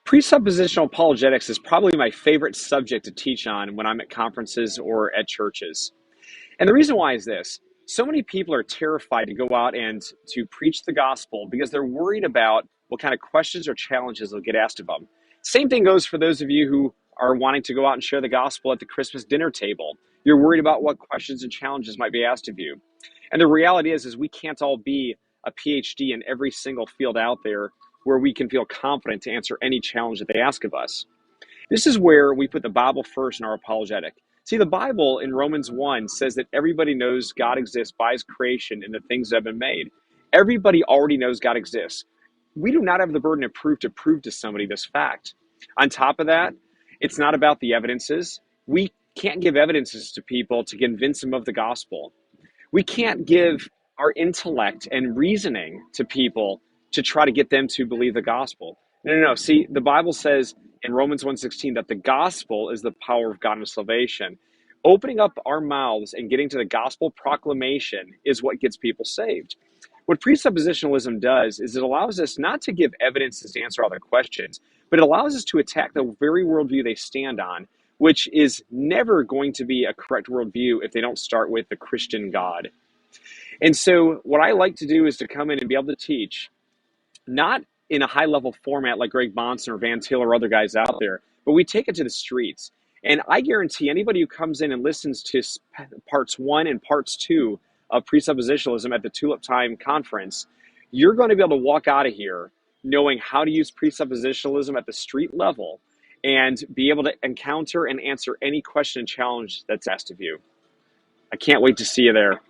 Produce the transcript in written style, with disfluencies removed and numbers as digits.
Presuppositional apologetics is probably my favorite subject to teach on when I'm at conferences or at churches. And the reason why is this. So many people are terrified to go out and to preach the gospel because they're worried about what kind of questions or challenges they'll get asked of them. Same thing goes for those of you who are wanting to go out and share the gospel at the Christmas dinner table. You're worried about what questions and challenges might be asked of you. And the reality is we can't all be a PhD in every single field out there where we can feel confident to answer any challenge that they ask of us. This is where we put the Bible first in our apologetic. See, the Bible in Romans 1 says that everybody knows God exists by his creation and the things that have been made. Everybody already knows God exists. We do not have the burden of proof to prove to somebody this fact. On top of that, it's not about the evidences. We can't give evidences to people to convince them of the gospel. We can't give our intellect and reasoning to people to try to get them to believe the gospel. No. See, the Bible says in Romans 1:16 that the gospel is the power of God and salvation. Opening up our mouths and getting to the gospel proclamation is what gets people saved. What presuppositionalism does is it allows us not to give evidences to answer all their questions, but it allows us to attack the very worldview they stand on, which is never going to be a correct worldview if they don't start with the Christian God. And so what I like to do is to come in and be able to teach, not in a high-level format like Greg Bonson or Van Til or other guys out there, but we take it to the streets. And I guarantee anybody who comes in and listens to parts 1 and parts 2 of presuppositionalism at the Tulip Time conference, you're going to be able to walk out of here knowing how to use presuppositionalism at the street level and be able to encounter and answer any question and challenge that's asked of you. I can't wait to see you there.